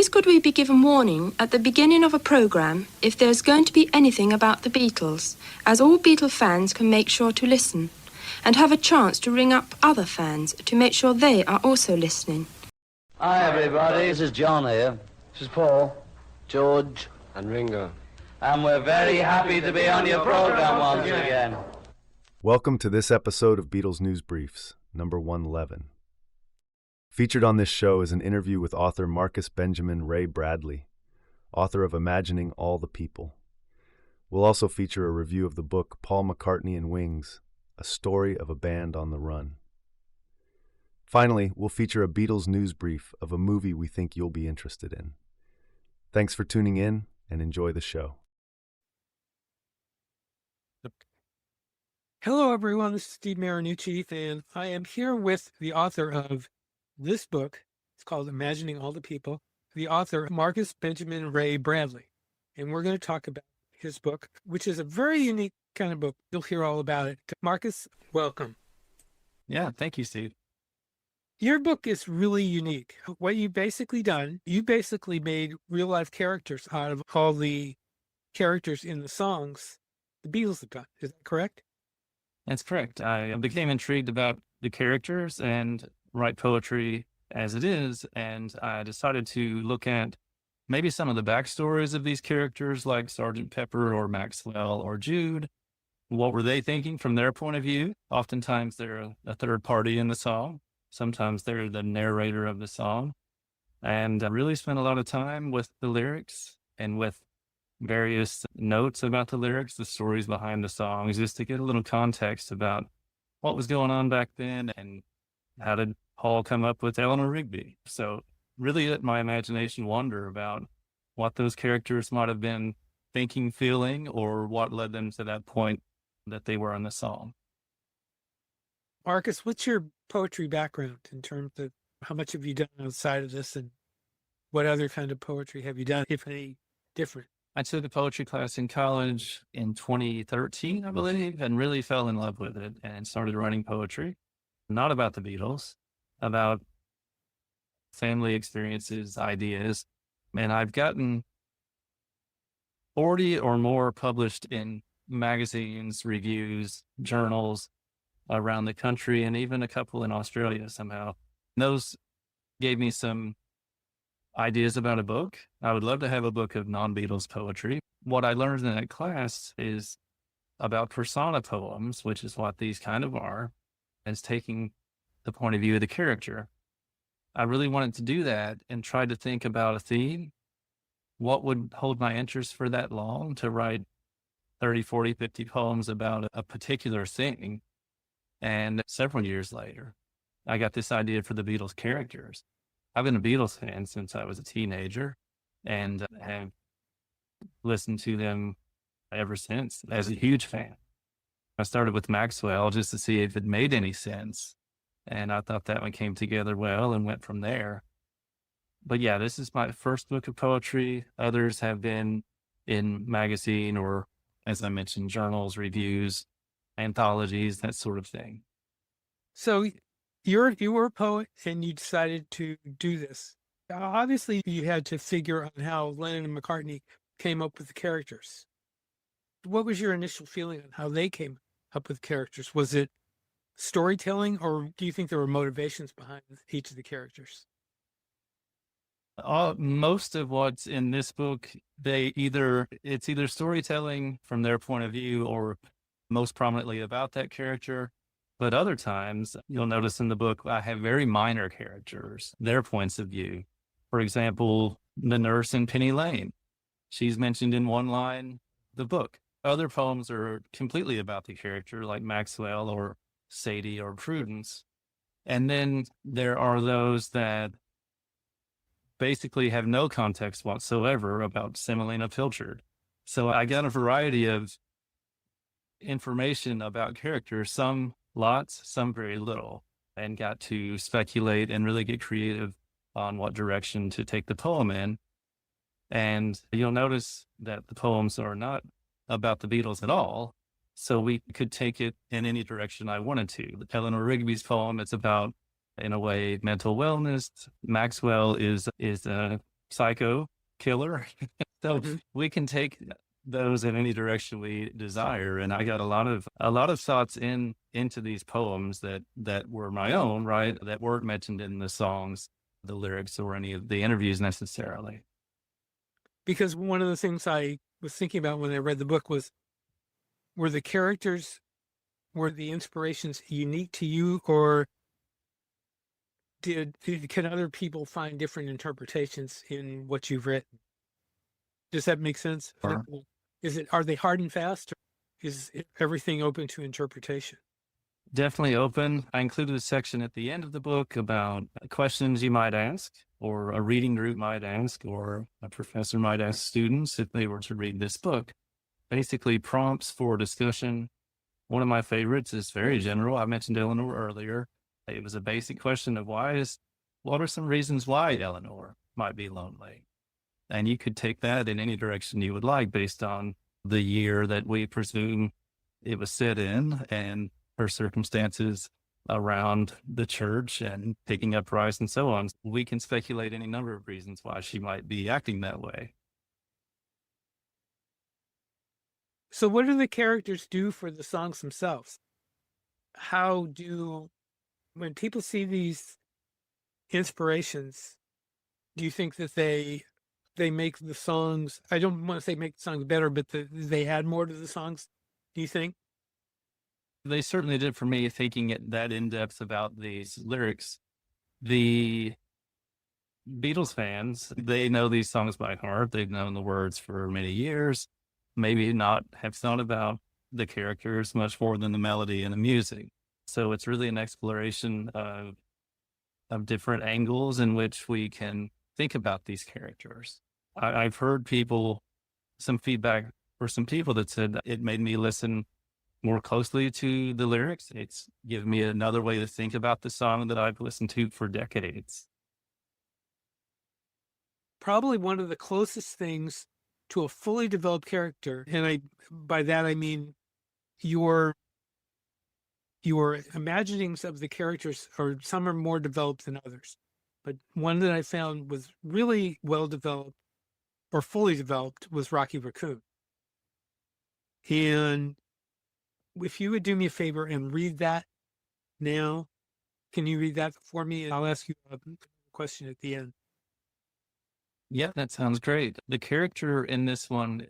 Please could we be given warning at the beginning of a programme if there's going to be anything about the Beatles, as all Beatle fans can make sure to listen, and have a chance to ring up other fans to make sure they are also listening. Hi everybody, this is John here. This is Paul, George, and Ringo. And we're very happy to be on your programme once again. Welcome to this episode of Beatles News Briefs, number 111. Featured on this show is an interview with author Marcus Benjamin Ray Bradley, author of Imagining All the People. We'll also feature a review of the book Paul McCartney and Wings, A Story of a Band on the Run. Finally, we'll feature a Beatles news brief of a movie we think you'll be interested in. Thanks for tuning in and enjoy the show. Hello, everyone. This is Steve Marinucci, and I am here with the author of this book. It's called Imagining All the People, the author, Marcus Benjamin Ray Bradley. And we're going to talk about his book, which is a very unique kind of book. You'll hear all about it. Marcus, welcome. Yeah, thank you, Steve. Your book is really unique. What you've basically done, you basically made real life characters out of all the characters in the songs the Beatles have done. Is that correct? That's correct. I became intrigued about the characters and write poetry as it is, and I decided to look at maybe some of the backstories of these characters like Sgt. Pepper or Maxwell or Jude. What were they thinking from their point of view? Oftentimes they're a third party in the song. Sometimes they're the narrator of the song. And I really spent a lot of time with the lyrics and with various notes about the lyrics, the stories behind the songs, just to get a little context about what was going on back then and how did Paul come up with Eleanor Rigby. So really let my imagination wander about what those characters might have been thinking, feeling, or what led them to that point that they were on the song. Marcus, what's your poetry background in terms of how much have you done outside of this, and what other kind of poetry have you done, if any, different? I took a poetry class in college in 2013, I believe, and really fell in love with it and started writing poetry, not about the Beatles, about family experiences, ideas. And I've gotten 40 or more published in magazines, reviews, journals around the country, and even a couple in Australia somehow. Those gave me some ideas about a book. I would love to have a book of non-Beatles poetry. What I learned in that class is about persona poems, which is what these kind of are, as taking the point of view of the character. I really wanted to do that and try to think about a theme. What would hold my interest for that long to write 30, 40, 50 poems about a particular thing? And several years later, I got this idea for the Beatles characters. I've been a Beatles fan since I was a teenager and have listened to them ever since as a huge fan. I started with Maxwell just to see if it made any sense. And I thought that one came together well and went from there. But yeah, this is my first book of poetry. Others have been in magazine or, as I mentioned, journals, reviews, anthologies, that sort of thing. So you were a poet and you decided to do this. Obviously, you had to figure on how Lennon and McCartney came up with the characters. What was your initial feeling on how they came up with characters? Was it storytelling, or do you think there were motivations behind each of the characters? Most of what's in this book, it's either storytelling from their point of view or most prominently about that character. But other times, you'll notice in the book, I have very minor characters, their points of view. For example, the nurse in Penny Lane. She's mentioned in one line, the book. Other poems are completely about the character, like Maxwell or Sadie or Prudence. And then there are those that basically have no context whatsoever about Semolina Pilchard. So I got a variety of information about characters, some lots, some very little, and got to speculate and really get creative on what direction to take the poem in. And you'll notice that the poems are not about the Beatles at all. So we could take it in any direction I wanted to. Eleanor Rigby's poem, it's about, in a way, mental wellness. Maxwell is a psycho killer. So Mhm. we can take those in any direction we desire. And I got a lot of thoughts into these poems that were my own, right? That weren't mentioned in the songs, the lyrics, or any of the interviews necessarily. Because one of the things I was thinking about when I read the book was, were the characters, were the inspirations unique to you, or can other people find different interpretations in what you've written? Does that make sense? Or Are they hard and fast, or is everything open to interpretation? definitely open. I included a section at the end of the book about questions you might ask, or a reading group might ask, or a professor might ask students if they were to read this book. Basically, prompts for discussion. One of my favorites is very general. I mentioned Eleanor earlier. It was a basic question of what are some reasons why Eleanor might be lonely? And you could take that in any direction you would like based on the year that we presume it was set in and her circumstances around the church and picking up rice and so on. We can speculate any number of reasons why she might be acting that way. So what do the characters do for the songs themselves? When people see these inspirations, do you think that they make the songs, I don't want to say make the songs better, but they add more to the songs, do you think? They certainly did for me, thinking it that in depth about these lyrics. The Beatles fans, they know these songs by heart. They've known the words for many years, maybe not have thought about the characters much more than the melody and the music. So it's really an exploration of different angles in which we can think about these characters. I've heard some feedback for some people that said it made me listen more closely to the lyrics. It's given me another way to think about the song that I've listened to for decades. Probably one of the closest things to a fully developed character, and by that I mean your imaginings of the characters, or some are more developed than others. But one that I found was really well developed, or fully developed, was Rocky Raccoon. And if you would do me a favor and read that now, can you read that for me? And I'll ask you a question at the end. Yeah, that sounds great. The character in this one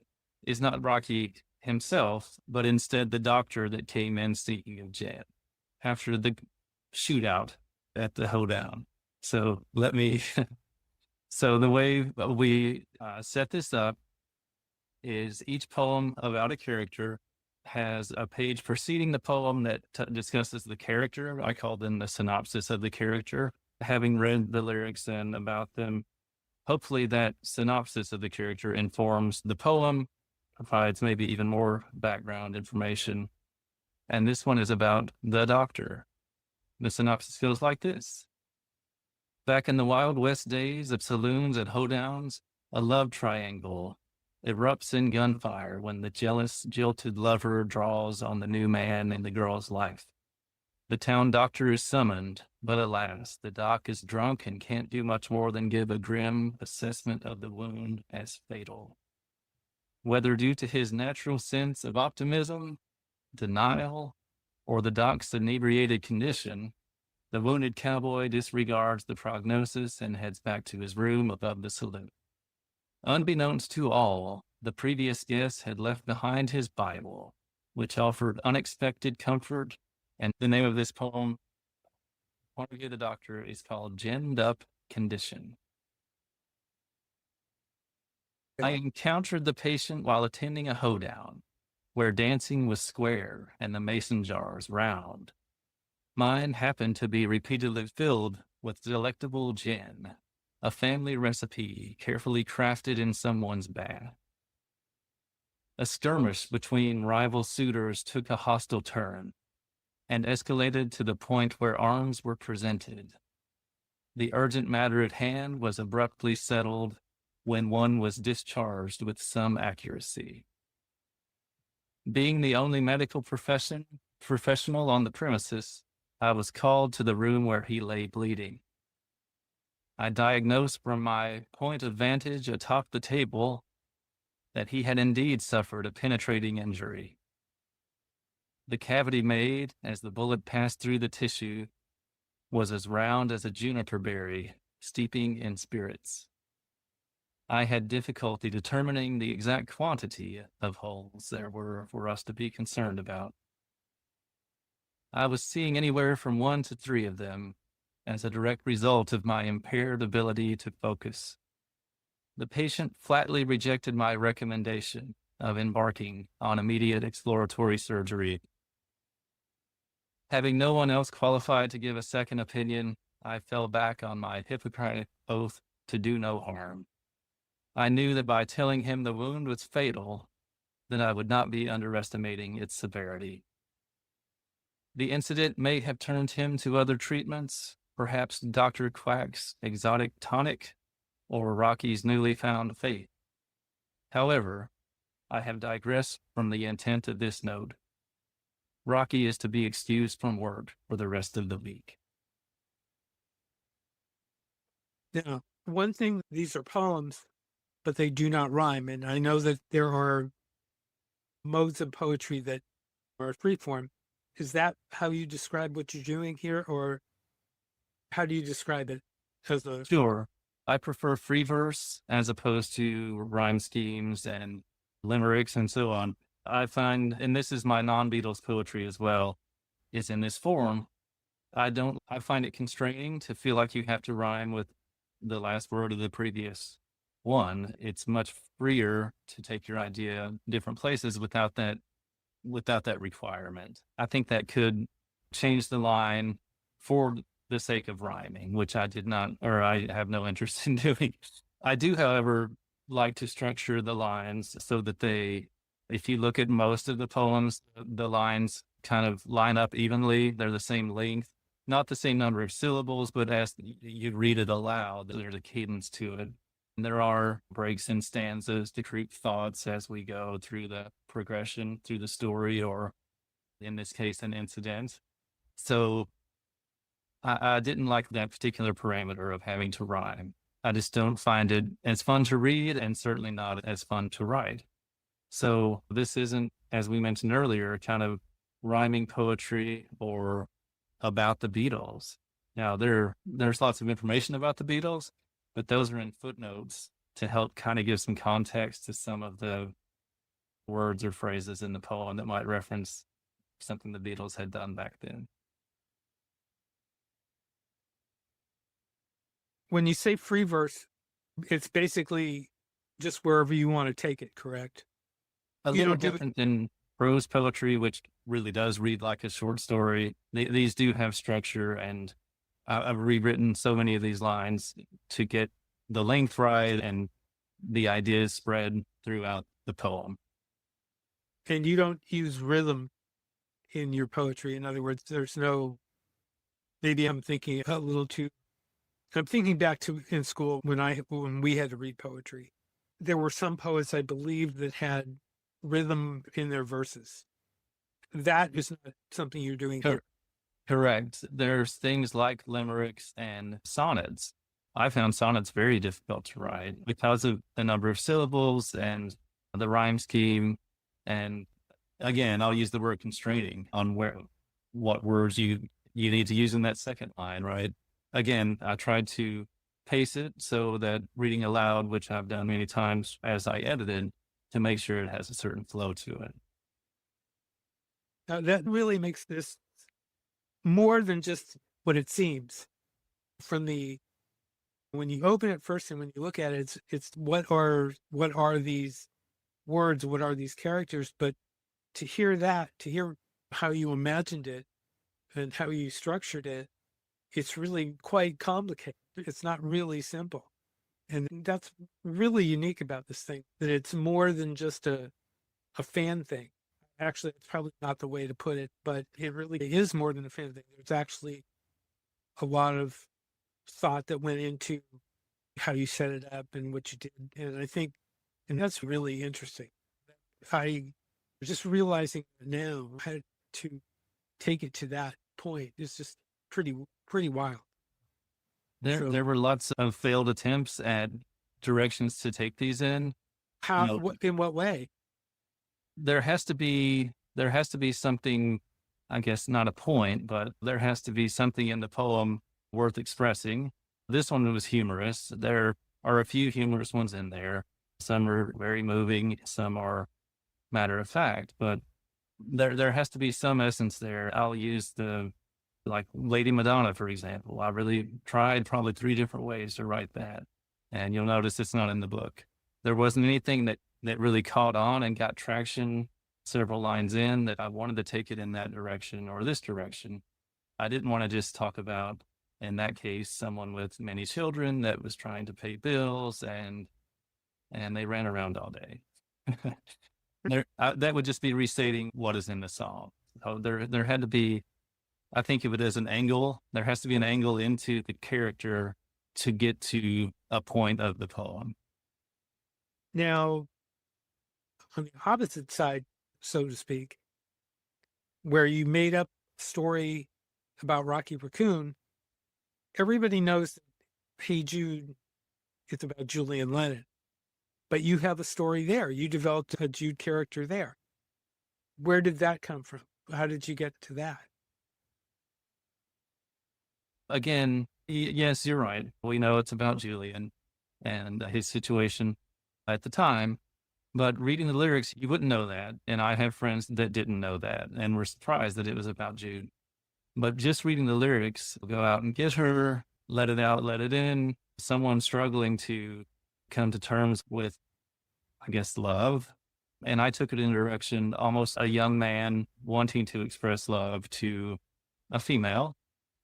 is not Rocky himself, but instead the doctor that came in seeking of Jan after the shootout at the hoedown. So so the way we set this up is each poem about a character has a page preceding the poem that discusses the character. I call them the synopsis of the character. Having read the lyrics and about them, hopefully that synopsis of the character informs the poem, provides maybe even more background information. And this one is about the doctor. The synopsis goes like this. Back in the Wild West days of saloons and hoedowns, a love triangle erupts in gunfire when the jealous, jilted lover draws on the new man in the girl's life. The town doctor is summoned, but alas, the doc is drunk and can't do much more than give a grim assessment of the wound as fatal. Whether due to his natural sense of optimism, denial, or the doc's inebriated condition, the wounded cowboy disregards the prognosis and heads back to his room above the saloon. Unbeknownst to all, the previous guest had left behind his Bible, which offered unexpected comfort. And the name of this poem, Point of View of the Doctor, is called Ginned Up Condition. I encountered the patient while attending a hoedown, where dancing was square and the mason jars round. Mine happened to be repeatedly filled with delectable gin, a family recipe carefully crafted in someone's bath. A skirmish between rival suitors took a hostile turn and escalated to the point where arms were presented. The urgent matter at hand was abruptly settled when one was discharged with some accuracy. Being the only medical professional on the premises, I was called to the room where he lay bleeding. I diagnosed from my point of vantage atop the table that he had indeed suffered a penetrating injury. The cavity made as the bullet passed through the tissue was as round as a juniper berry steeping in spirits. I had difficulty determining the exact quantity of holes there were for us to be concerned about. I was seeing anywhere from 1 to 3 of them as a direct result of my impaired ability to focus. The patient flatly rejected my recommendation of embarking on immediate exploratory surgery. Having no one else qualified to give a second opinion, I fell back on my Hippocratic oath to do no harm. I knew that by telling him the wound was fatal, then I would not be underestimating its severity. The incident may have turned him to other treatments, perhaps Dr. Quack's exotic tonic or Rocky's newly found faith. However, I have digressed from the intent of this note. Rocky is to be excused from work for the rest of the week. Now, one thing, these are poems, but they do not rhyme. And I know that there are modes of poetry that are free form. Is that how you describe what you're doing here, or how do you describe it as a... Sure. I prefer free verse as opposed to rhyme schemes and limericks and so on. I find, and this is my non-Beatles poetry as well, is in this form. I find it constraining to feel like you have to rhyme with the last word of the previous one. It's much freer to take your idea different places without that requirement. I think that could change the line for the sake of rhyming, which I did not, or I have no interest in doing. I do, however, like to structure the lines so that if you look at most of the poems, the lines kind of line up evenly. They're the same length, not the same number of syllables, but as you read it aloud, there's a cadence to it. And there are breaks in stanzas to create thoughts as we go through the progression, through the story, or in this case, an incident. So I didn't like that particular parameter of having to rhyme. I just don't find it as fun to read and certainly not as fun to write. So this isn't, as we mentioned earlier, kind of rhyming poetry or about the Beatles. Now, there's lots of information about the Beatles, but those are in footnotes to help kind of give some context to some of the words or phrases in the poem that might reference something the Beatles had done back then. When you say free verse, it's basically just wherever you want to take it, correct? A little different than prose poetry, which really does read like a short story. These do have structure, and I've rewritten so many of these lines to get the length right and the ideas spread throughout the poem. And you don't use rhythm in your poetry. In other words, there's no, maybe I'm thinking a little too, I'm thinking back to in school when we had to read poetry. There were some poets, I believe, that had rhythm in their verses. That is not something you're doing here. Correct. There's things like limericks and sonnets. I found sonnets very difficult to write because of the number of syllables and the rhyme scheme. And again, I'll use the word constraining on what words you need to use in that second line, right? Again, I tried to pace it so that reading aloud, which I've done many times as I edited, to make sure it has a certain flow to it. Now, that really makes this more than just what it seems. When you open it first and when you look at it, it's what are these words, what are these characters? But to hear how you imagined it and how you structured it, it's really quite complicated. It's not really simple. And that's really unique about this thing, that it's more than just a fan thing. Actually, it's probably not the way to put it, but it really is more than a fan thing. There's actually a lot of thought that went into how you set it up and what you did. And I think, and that's really interesting. I just realizing now how to take it to that point is just pretty wild. So There were lots of failed attempts at directions to take these in. how, know, in what way? There has to be something, I guess not a point, but there has to be something in the poem worth expressing. This one was humorous. There are a few humorous ones in there. Some are very moving, some are matter of fact, but there has to be some essence there. I'll use like Lady Madonna, for example. I really tried probably 3 different ways to write that. And you'll notice it's not in the book. There wasn't anything that really caught on and got traction several lines in that I wanted to take it in that direction or this direction. I didn't want to just talk about, in that case, someone with many children that was trying to pay bills and they ran around all day. That would just be restating what is in the song. So there had to be, I think of it as an angle. There has to be an angle into the character to get to a point of the poem. Now, on the opposite side, so to speak, where you made up a story about Rocky Raccoon, everybody knows that Hey Jude is about Julian Lennon, but you have a story there. You developed a Jude character there. Where did that come from? How did you get to that? Again, yes, you're right. We know it's about Julian and his situation at the time, but reading the lyrics, you wouldn't know that. And I have friends that didn't know that and were surprised that it was about Jude. But just reading the lyrics, go out and get her, let it out, let it in. Someone struggling to come to terms with, I guess, love. And I took it in a direction, almost a young man wanting to express love to a female.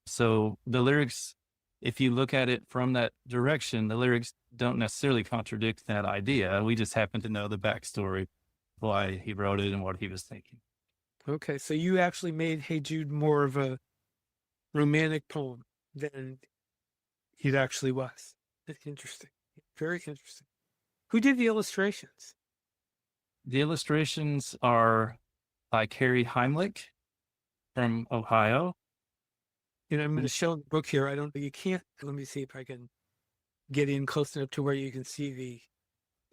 So the lyrics, if you look at it from that direction, the lyrics don't necessarily contradict that idea. We just happen to know the backstory, why he wrote it and what he was thinking. Okay, so you actually made Hey Jude more of a romantic poem than it actually was. That's interesting. Very interesting. Who did the illustrations? The illustrations are by Carrie Heimlich from Ohio. You know, I'm going to show the book here. You can't, let me see if I can get in close enough to where you can see the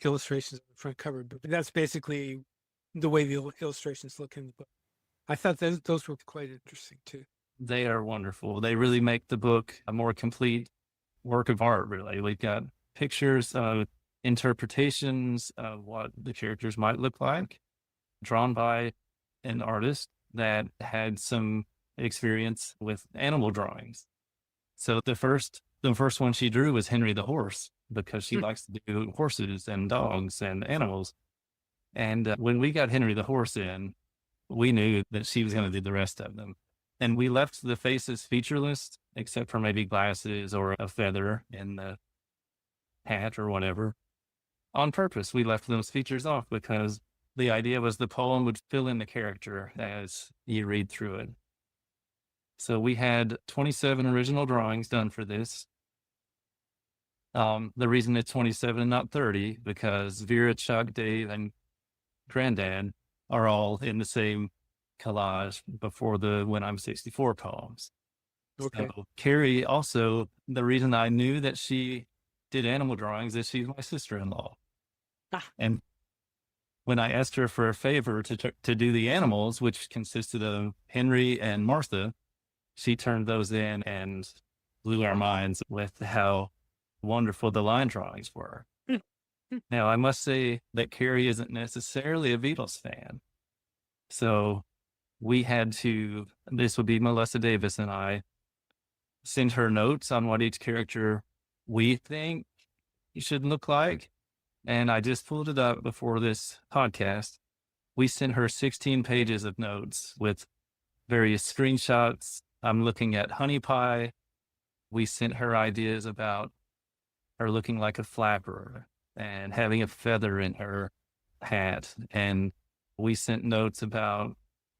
illustrations on the front cover. But that's basically the way the illustrations look in the book. I thought those were quite interesting too. They are wonderful. They really make the book a more complete work of art, really. We've got pictures of interpretations of what the characters might look like, drawn by an artist that had some experience with animal drawings. So the first one she drew was Henry the horse, because she likes to do horses and dogs and animals. And when we got Henry the horse in, we knew that she was going to do the rest of them. And we left the faces featureless, except for maybe glasses or a feather in the hat or whatever. On purpose, we left those features off because the idea was the poem would fill in the character as you read through it. So we had 27 original drawings done for this. The reason it's 27 and not 30, because Vera, Chuck, Dave, and Granddad are all in the same collage before the When I'm 64 poems. Okay. So Carrie also, the reason I knew that she did animal drawings is she's my sister-in-law. And when I asked her for a favor to do the animals, which consisted of Henry and Martha, she turned those in and blew our minds with how wonderful the line drawings were. Now, I must say that Carrie isn't necessarily a Beatles fan. So we had to, this would be Melissa Davis and I, send her notes on what each character we think he should look like. And I just pulled it up before this podcast. We sent her 16 pages of notes with various screenshots. I'm looking at Honey Pie. We sent her ideas about her looking like a flapper and having a feather in her hat. And we sent notes about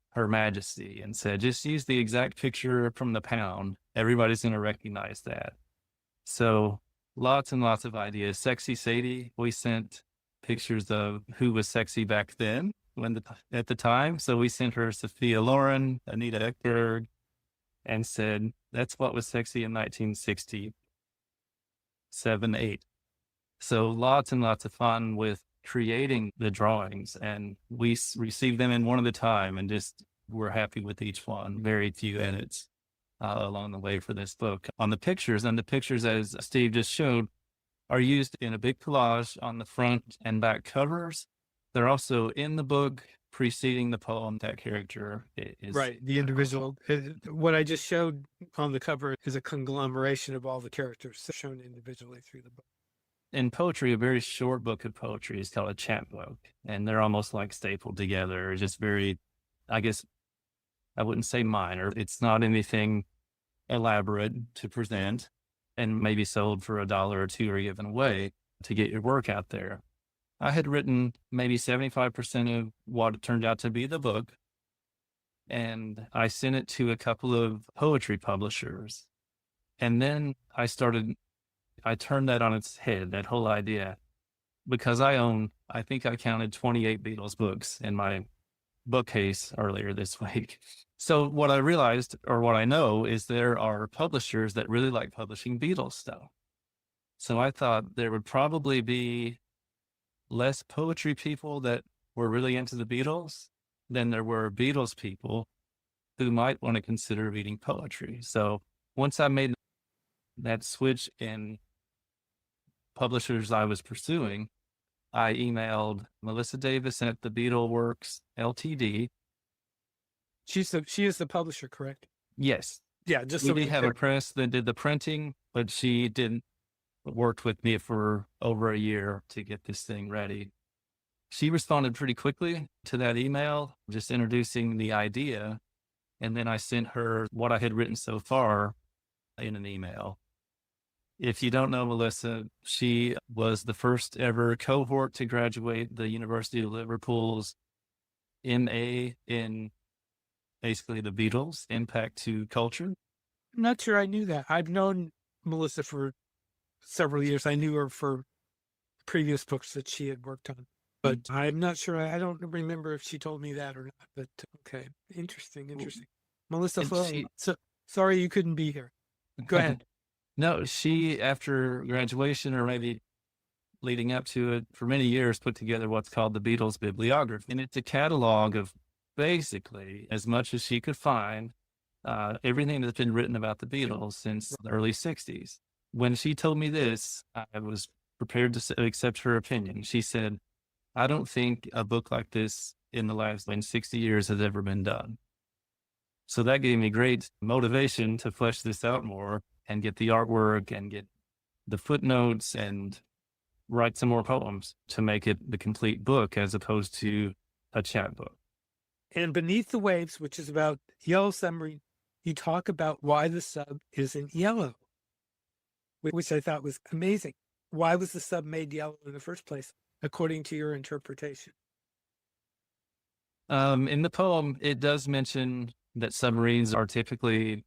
Her Majesty and said, just use the exact picture from the pound. Everybody's going to recognize that. So lots and lots of ideas. Sexy Sadie, we sent pictures of who was sexy back then at the time. So we sent her Sophia Loren, Anita Ekberg, and said, that's what was sexy in 1960. 7, 8. So lots and lots of fun with creating the drawings, and we received them in one at a time and just were happy with each one. Very few edits along the way for this book. On the pictures, as Steve just showed, are used in a big collage on the front and back covers. They're also in the book preceding the poem. That character is Right. The individual, what I just showed on the cover is a conglomeration of all the characters shown individually through the book. in poetry. A very short book of poetry is called a chapbook, and they're almost like stapled together. Just very, I guess, I wouldn't say minor. It's not anything elaborate to present, and maybe sold for $1 or $2 or given away to get your work out there. I had written maybe 75% of what turned out to be the book, and I sent it to a couple of poetry publishers. And then I turned that on its head, that whole idea, because I think I counted 28 Beatles books in my bookcase earlier this week. So what I realized, or what I know, is there are publishers that really like publishing Beatles stuff. So I thought there would probably be less poetry people that were really into the Beatles than there were Beatles people who might want to consider reading poetry. So once I made that switch in publishers I was pursuing, I emailed Melissa Davis at the Beetleworks Ltd. She is the publisher, correct? Yes, Yeah, just we so did have a press that did the printing, but she didn't worked with me for over a year to get this thing ready. She responded pretty quickly to that email, just introducing the idea. And then I sent her what I had written so far in an email. If you don't know Melissa, she was the first ever cohort to graduate the University of Liverpool's MA in basically the Beatles' impact to culture. I'm not sure I knew that. I've known Melissa for several years. I knew her for previous books that she had worked on, but I'm not sure. I don't remember if she told me that or not, but okay. Interesting. Melissa Flo, so sorry you couldn't be here. Go ahead. No, she, after graduation, or maybe leading up to it, for many years put together what's called the Beatles Bibliography. And it's a catalog of basically as much as she could find, everything that's been written about the Beatles since the early 60s. When she told me this, I was prepared to accept her opinion. She said, I don't think a book like this in the last 60 years has ever been done. So that gave me great motivation to flesh this out more and get the artwork and get the footnotes and write some more poems to make it the complete book as opposed to a chapbook. And Beneath the Waves, which is about Yellow Submarine, you talk about why the sub isn't yellow, which I thought was amazing. Why was the sub made yellow in the first place, according to your interpretation? In the poem, it does mention that submarines are typically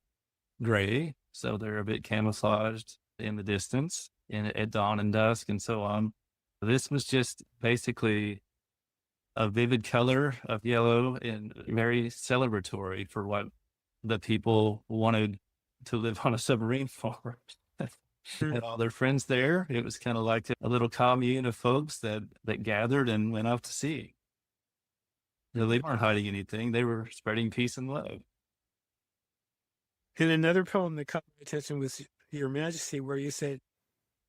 gray, so they're a bit camouflaged in the distance, at dawn and dusk and so on. This was just basically a vivid color of yellow and very celebratory for what the people wanted to live on a submarine for. Had all their friends there. It was kind of like a little commune of folks that gathered and went out to sea. They weren't hiding anything. They were spreading peace and love. In another poem that caught my attention was Your Majesty, where you said,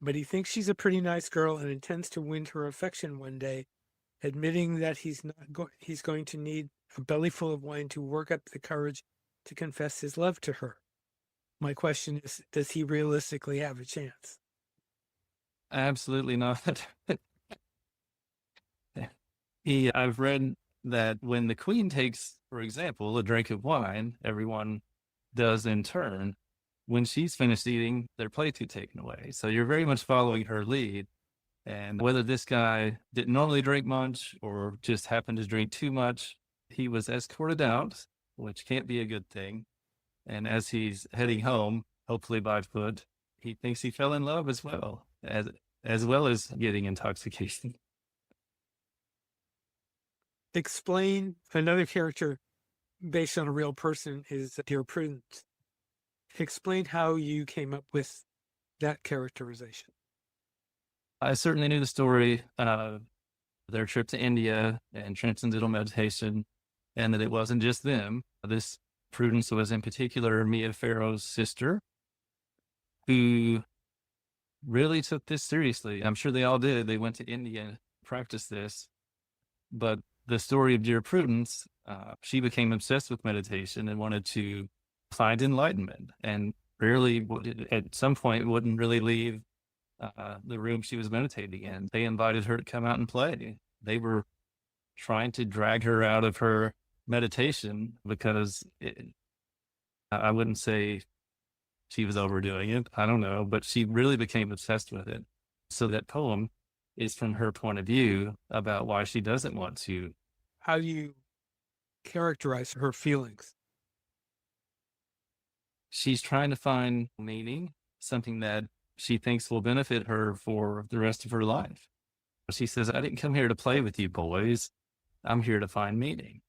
but he thinks she's a pretty nice girl and intends to win her affection one day, admitting that he's going to need a bellyful of wine to work up the courage to confess his love to her. My question is, does he realistically have a chance? Absolutely not. I've read that when the Queen takes, for example, a drink of wine, everyone does in turn. When she's finished eating, their plates get taken away. So you're very much following her lead. And whether this guy didn't normally drink much or just happened to drink too much, he was escorted out, which can't be a good thing. And as he's heading home, hopefully by foot, he thinks he fell in love as well as getting intoxication. Explain another character based on a real person is Dear Prudence. Explain how you came up with that characterization. I certainly knew the story of their trip to India and transcendental meditation, and that it wasn't just them. This Prudence was in particular Mia Farrow's sister, who really took this seriously. I'm sure they all did. They went to India and practiced this. But the story of dear Prudence, she became obsessed with meditation and wanted to find enlightenment, and rarely, at some point, wouldn't really leave the room she was meditating in. They invited her to come out and play. They were trying to drag her out of her meditation because I wouldn't say she was overdoing it. I don't know, but she really became obsessed with it. So that poem is from her point of view about why she doesn't want to. How do you characterize her feelings? She's trying to find meaning, something that she thinks will benefit her for the rest of her life. She says, I didn't come here to play with you boys. I'm here to find meaning.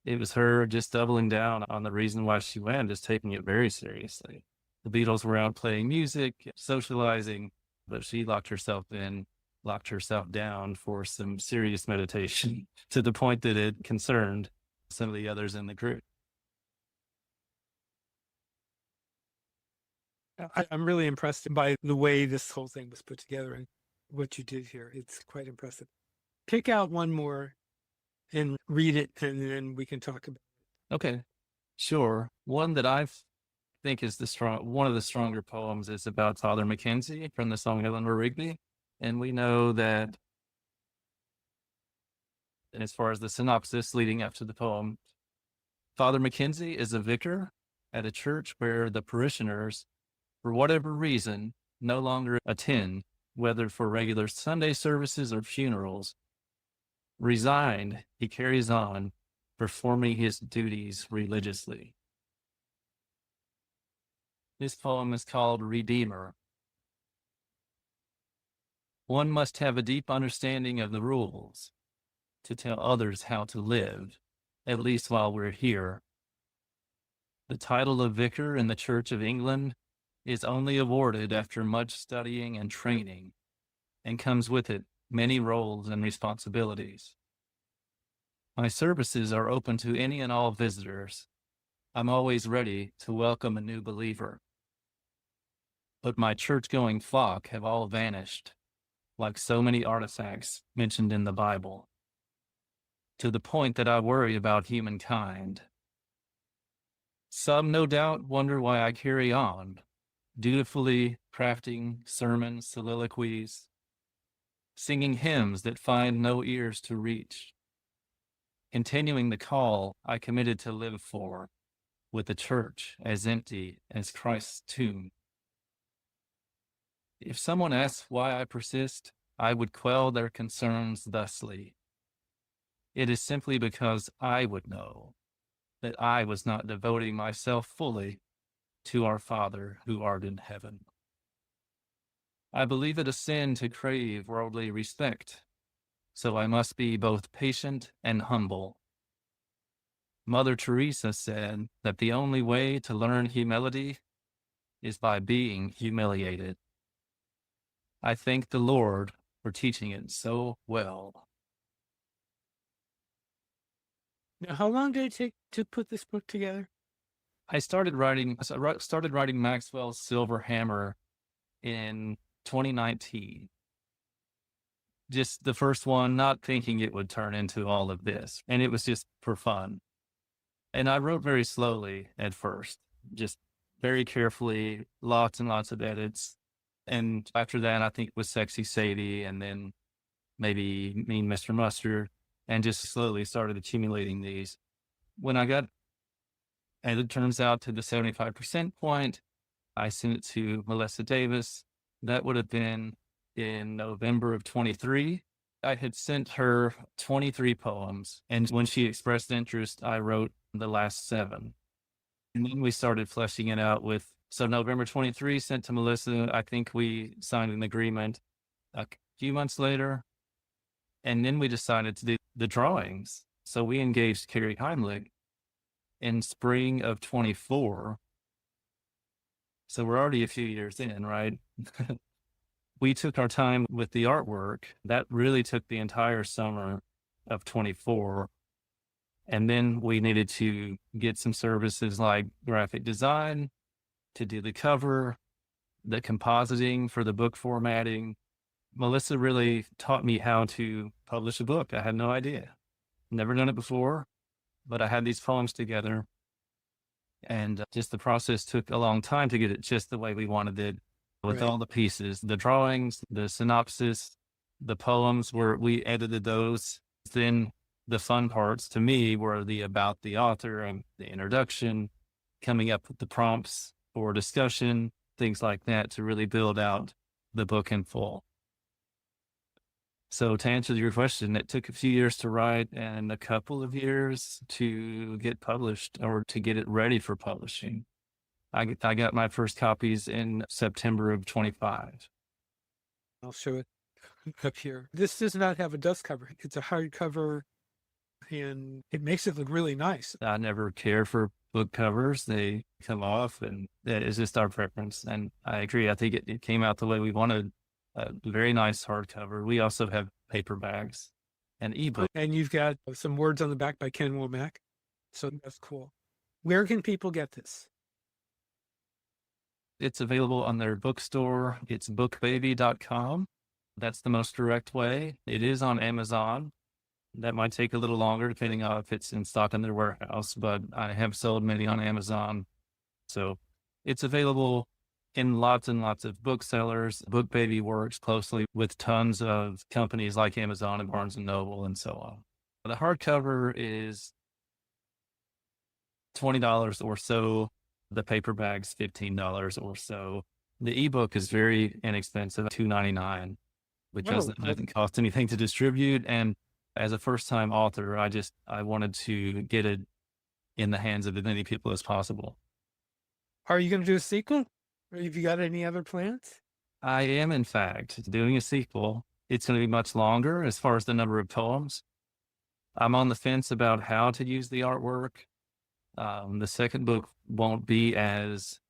It was her just doubling down on the reason why she went, just taking it very seriously. The Beatles were out playing music, socializing, but she locked herself down for some serious meditation to the point that it concerned some of the others in the group. I'm really impressed by the way this whole thing was put together and what you did here. It's quite impressive. Pick out one more and read it, and then we can talk about it. Okay, sure. One that I think is one of the stronger poems is about Father Mackenzie from the song Eleanor Rigby. And we know that, and as far as the synopsis leading up to the poem, Father Mackenzie is a vicar at a church where the parishioners, for whatever reason, no longer attend, whether for regular Sunday services or funerals. Resigned, he carries on performing his duties religiously. This poem is called Redeemer. One must have a deep understanding of the rules to tell others how to live, at least while we're here. The title of vicar in the Church of England is only awarded after much studying and training, and comes with it many roles and responsibilities. My services are open to any and all visitors. I'm always ready to welcome a new believer. But my church-going flock have all vanished, like so many artifacts mentioned in the Bible, to the point that I worry about humankind. Some, no doubt, wonder why I carry on, dutifully crafting sermons, soliloquies, singing hymns that find no ears to reach, continuing the call I committed to live for, with the church as empty as Christ's tomb. If someone asks why I persist, I would quell their concerns thusly. It is simply because I would know that I was not devoting myself fully to our Father who art in heaven. I believe it a sin to crave worldly respect, so I must be both patient and humble. Mother Teresa said that the only way to learn humility is by being humiliated. I thank the Lord for teaching it so well. Now, how long did it take to put this book together? I started writing Maxwell's Silver Hammer in 2019. Just the first one, not thinking it would turn into all of this. And it was just for fun. And I wrote very slowly at first, just very carefully, lots and lots of edits. And after that, I think it was Sexy Sadie, and then maybe Mean Mr. Mustard, and just slowly started accumulating these. When I got, and it turns out, to the 75% point, I sent it to Melissa Davis. That would have been in November of 23. I had sent her 23 poems, and when she expressed interest, I wrote the last 7. And then we started fleshing it out so November 23 sent to Melissa. I think we signed an agreement a few months later, and then we decided to do the drawings. So we engaged Carrie Heimlich in spring of 24. So we're already a few years in, right? we took our time with the artwork. That really took the entire summer of 24. And then we needed to get some services like graphic design to do the cover, the compositing for the book formatting. Melissa really taught me how to publish a book. I had no idea. Never done it before, but I had these poems together. And just the process took a long time to get it just the way we wanted it, with Right. all the pieces, the drawings, the synopsis, the poems, where we edited those. Then the fun parts to me were the about the author and the introduction, coming up with the prompts for discussion, things like that, to really build out the book in full. So to answer your question, it took a few years to write and a couple of years to get published, or to get it ready for publishing. I got my first copies in September of 25. I'll show it up here. This does not have a dust cover. It's a hardcover, and it makes it look really nice. I never care for book covers. They come off, and that is just our preference. And I agree. I think it came out the way we wanted. A very nice hardcover. We also have paperbacks and ebook. And you've got some words on the back by Ken Womack. So that's cool. Where can people get this? It's available on their bookstore. It's bookbaby.com. That's the most direct way. It is on Amazon. That might take a little longer depending on if it's in stock in their warehouse, but I have sold many on Amazon. So it's available in lots and lots of booksellers. BookBaby works closely with tons of companies like Amazon and Barnes & Noble and so on. The hardcover is $20 or so. The paperback's $15 or so. The ebook is very inexpensive, $2.99, which doesn't cost anything to distribute. And as a first-time author, I wanted to get it in the hands of as many people as possible. Are you going to do a sequel? Or have you got any other plans? I am, in fact, doing a sequel. It's going to be much longer as far as the number of poems. I'm on the fence about how to use the artwork. The second book won't be as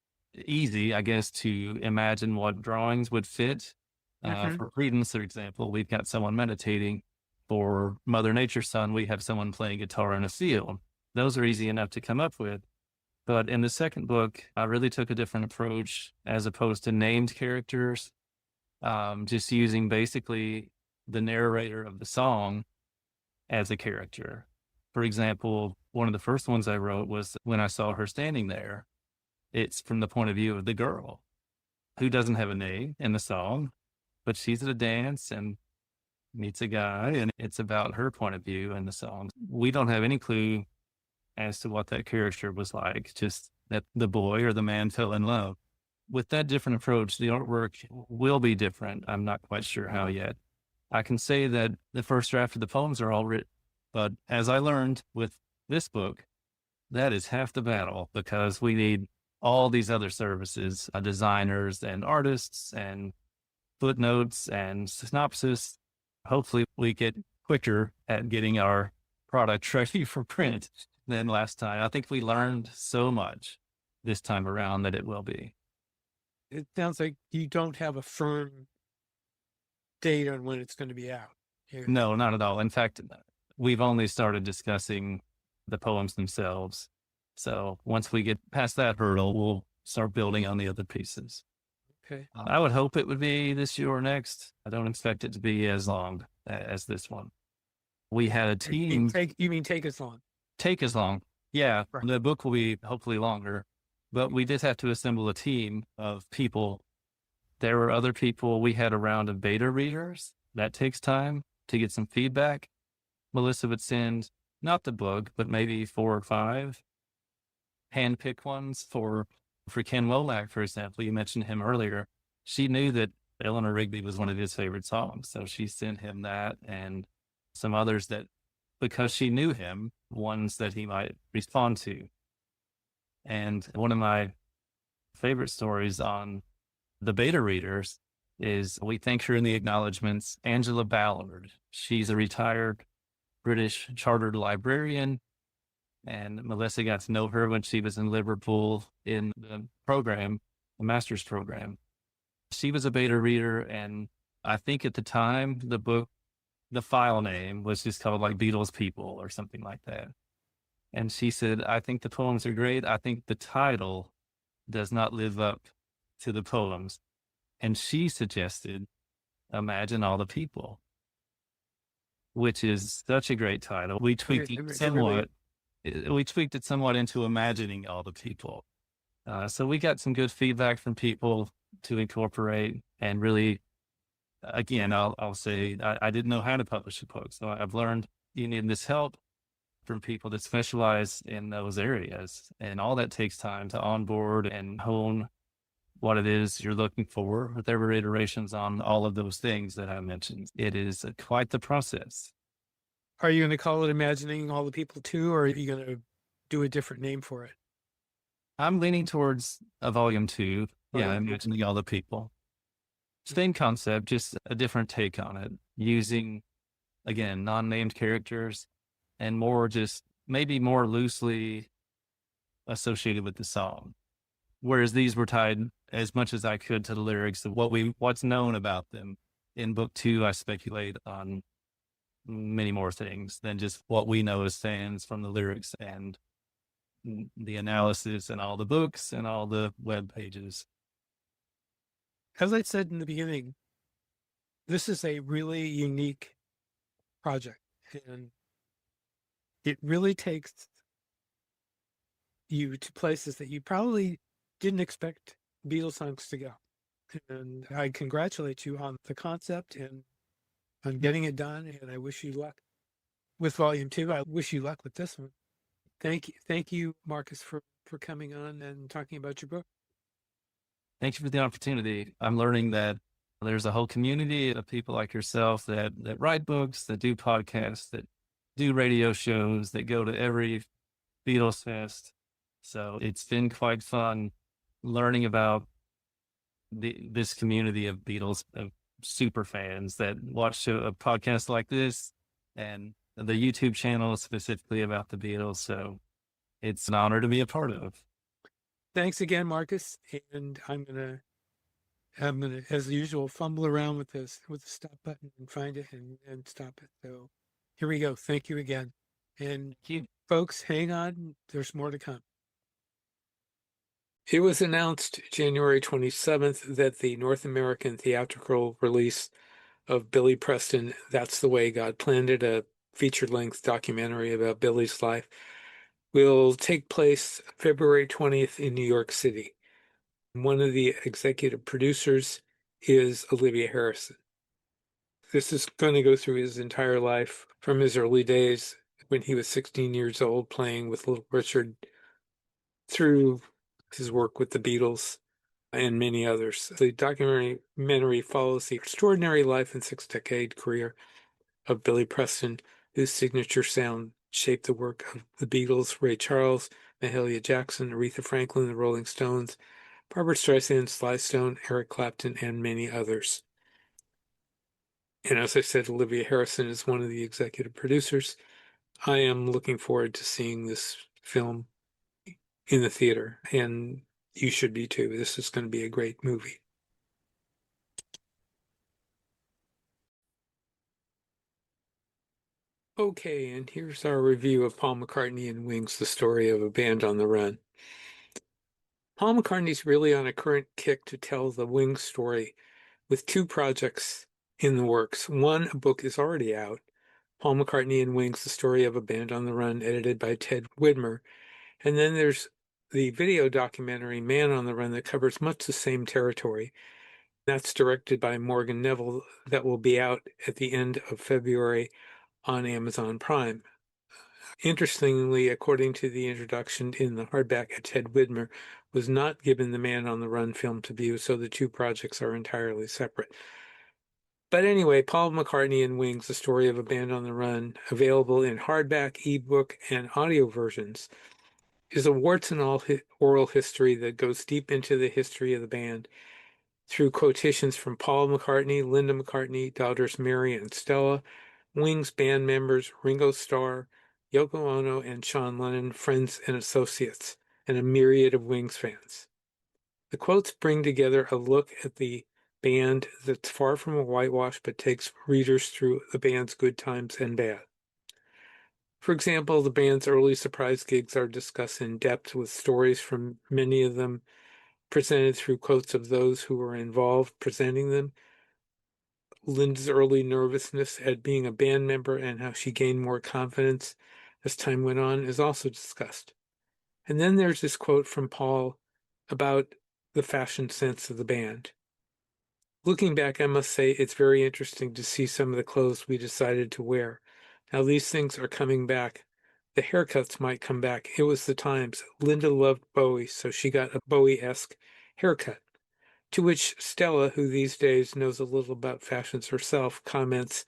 easy, I guess, to imagine what drawings would fit. For Credence, for example, we've got someone meditating. For Mother Nature's Son, we have someone playing guitar in a field. Those are easy enough to come up with. But in the second book, I really took a different approach, as opposed to named characters, just using basically the narrator of the song as a character. For example, one of the first ones I wrote was when I saw her standing there. It's from the point of view of the girl who doesn't have a name in the song, but she's at a dance and meets a guy, and it's about her point of view in the song. We don't have any clue as to what that character was like, just that the boy or the man fell in love. With that different approach, the artwork will be different. I'm not quite sure how yet. I can say that the first draft of the poems are all written, but as I learned with this book, that is half the battle, because we need all these other services, designers and artists and footnotes and synopsis. Hopefully we get quicker at getting our product ready for print than last time. I think we learned so much this time around that it will be. It sounds like you don't have a firm date on when it's going to be out. Here. No, not at all. In fact, we've only started discussing the poems themselves. So once we get past that hurdle, we'll start building on the other pieces. Okay. I would hope it would be this year or next. I don't expect it to be as long as this one. We had a team. You mean take as long? Take as long. Yeah, Right. the book will be hopefully longer, but we did have to assemble a team of people. There were other people. We had a round of beta readers. That takes time to get some feedback. Melissa would send not the book, but maybe 4 or 5 handpicked ones for Ken Womack, for example. You mentioned him earlier. She knew that Eleanor Rigby was one of his favorite songs, so she sent him that and some others that, because she knew him, ones that he might respond to. And one of my favorite stories on the beta readers is, we thank her in the acknowledgments, Angela Ballard. She's a retired British chartered librarian, and Melissa got to know her when she was in Liverpool in the program, the master's program. She was a beta reader, and I think at the time, the book, the file name was just called like Beatles People or something like that. And she said, I think the poems are great. I think the title does not live up to the poems. And she suggested Imagine All the People, which is such a great title. We tweaked it somewhat. We tweaked it somewhat into Imagining All the People. So we got some good feedback from people to incorporate, and really, again, I'll say I didn't know how to publish a book. So I've learned you need this help from people that specialize in those areas. And all that takes time to onboard and hone what it is you're looking for. There were iterations on all of those things that I mentioned. It is quite the process. Are you going to call it Imagining All the People too, or are you going to do a different name for it? I'm leaning towards a volume 2. Yeah, Volume 2. Imagining All the People. Same concept, just a different take on it, using, again, non-named characters and more just maybe more loosely associated with the song. Whereas these were tied as much as I could to the lyrics of what's known about them. In book 2, I speculate on many more things than just what we know as fans from the lyrics and the analysis and all the books and all the web pages. As I said in the beginning, this is a really unique project, and it really takes you to places that you probably didn't expect Beatles songs to go. And I congratulate you on the concept and on getting it done, and I wish you luck with volume 2. I wish you luck with this one. Thank you, Marcus, for coming on and talking about your book. Thank you for the opportunity. I'm learning that there's a whole community of people like yourself that write books, that do podcasts, that do radio shows, that go to every Beatles fest. So it's been quite fun learning about this community of Beatles, of super fans that watch a podcast like this and the YouTube channel specifically about the Beatles. So it's an honor to be a part of. Thanks again, Marcus. And I'm gonna, as usual, fumble around with the stop button and find it and stop it. So here we go. Thank you again. And Thank you. folks, hang on. There's more to come. It was announced January 27th that the North American theatrical release of Billy Preston, That's the Way God Planned It, a feature-length documentary about Billy's life, will take place February 20th in New York City. One of the executive producers is Olivia Harrison. This is going to go through his entire life from his early days when he was 16 years old playing with Little Richard through his work with the Beatles and many others. The documentary follows the extraordinary life and 6-decade career of Billy Preston, whose signature sound shaped the work of the Beatles, Ray Charles, Mahalia Jackson, Aretha Franklin, the Rolling Stones, Barbra Streisand, Sly Stone, Eric Clapton, and many others. And as I said, Olivia Harrison is one of the executive producers. I am looking forward to seeing this film in the theater, and you should be too. This is going to be a great movie. Okay, and here's our review of Paul McCartney and Wings, the story of a band on the run. Paul McCartney's really on a current kick to tell the Wings story with 2 projects in the works. One, a book is already out, Paul McCartney and Wings, the story of a band on the run, edited by Ted Widmer. And then there's the video documentary Man on the Run that covers much the same territory. That's directed by Morgan Neville, that will be out at the end of February on Amazon Prime. Interestingly, according to the introduction in the hardback, Ted Widmer was not given the Man on the Run film to view, so the 2 projects are entirely separate. But anyway, Paul McCartney and Wings, the story of a band on the run, available in hardback, ebook, and audio versions, is a warts and all oral history that goes deep into the history of the band through quotations from Paul McCartney, Linda McCartney, daughters Mary and Stella, Wings band members Ringo Starr, Yoko Ono, and Sean Lennon, friends and associates, and a myriad of Wings fans. The quotes bring together a look at the band that's far from a whitewash but takes readers through the band's good times and bad. For example, the band's early surprise gigs are discussed in depth with stories from many of them presented through quotes of those who were involved presenting them. Linda's early nervousness at being a band member and how she gained more confidence as time went on is also discussed. And then there's this quote from Paul about the fashion sense of the band. Looking back, I must say it's very interesting to see some of the clothes we decided to wear. Now these things are coming back. The haircuts might come back. It was the times. Linda loved Bowie, so she got a Bowie-esque haircut. To which Stella, who these days knows a little about fashions herself, comments,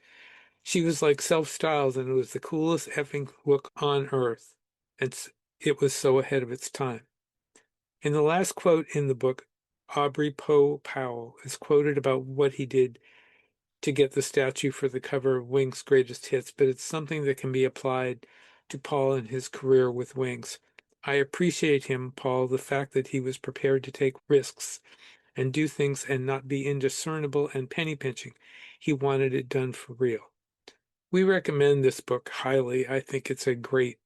she was like self-styled and it was the coolest effing look on earth. It was so ahead of its time. In the last quote in the book, Aubrey Poe Powell is quoted about what he did to get the statue for the cover of Wings' Greatest Hits, but it's something that can be applied to Paul and his career with Wings. I appreciate him, Paul, the fact that he was prepared to take risks and do things and not be indiscernible and penny pinching. He wanted it done for real. We recommend this book highly. I think it's a great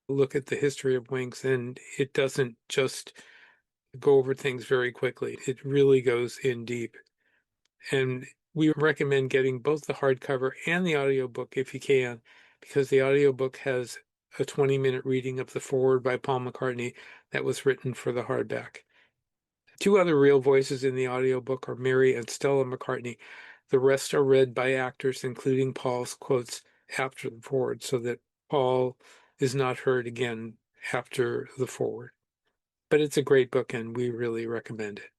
look at the history of Wings, and it doesn't just go over things very quickly. It really goes in deep. And we recommend getting both the hardcover and the audiobook if you can, because the audiobook has a 20-minute reading of the foreword by Paul McCartney that was written for the hardback. Two other real voices in the audiobook are Mary and Stella McCartney. The rest are read by actors, including Paul's quotes after the foreword, so that Paul is not heard again after the foreword. But it's a great book, and we really recommend it.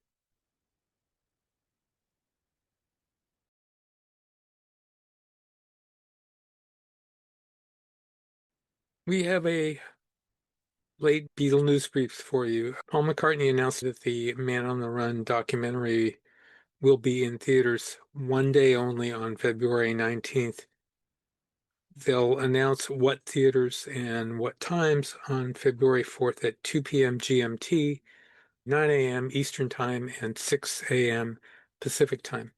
We have a late Beatle news briefs for you. Paul McCartney announced that the Man on the Run documentary will be in theaters one day only on February 19th. They'll announce what theaters and what times on February 4th at 2 p.m. GMT, 9 a.m. Eastern Time, and 6 a.m. Pacific Time.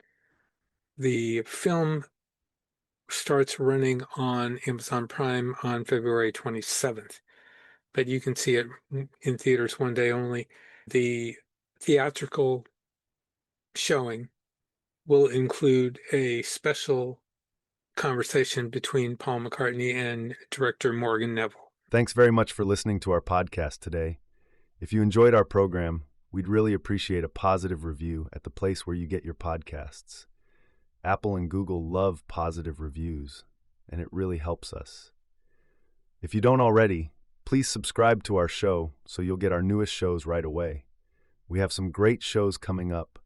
The film starts running on Amazon Prime on February 27th, but you can see it in theaters one day only. The theatrical showing will include a special conversation between Paul McCartney and director Morgan Neville. Thanks very much for listening to our podcast today. If you enjoyed our program, we'd really appreciate a positive review at the place where you get your podcasts. Apple and Google love positive reviews, and it really helps us. If you don't already, please subscribe to our show so you'll get our newest shows right away. We have some great shows coming up.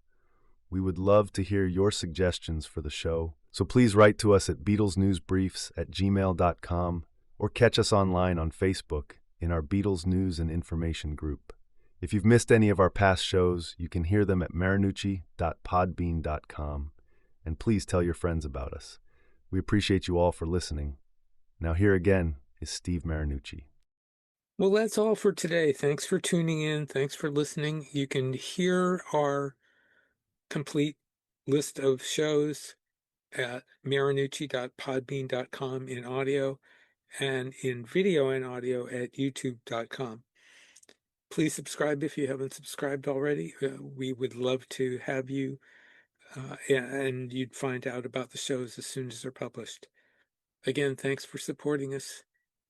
We would love to hear your suggestions for the show, so please write to us at BeatlesNewsBriefs@gmail.com or catch us online on Facebook in our Beatles News and Information group. If you've missed any of our past shows, you can hear them at marinucci.podbean.com, and please tell your friends about us. We appreciate you all for listening. Now here again is Steve Marinucci. Well, that's all for today. Thanks for tuning in. Thanks for listening. You can hear our complete list of shows at marinucci.podbean.com in audio and in video and audio at youtube.com. Please subscribe if you haven't subscribed already. We would love to have you, and you'd find out about the shows as soon as they're published. Again, thanks for supporting us,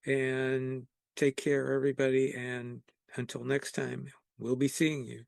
and take care, everybody, and until next time, we'll be seeing you.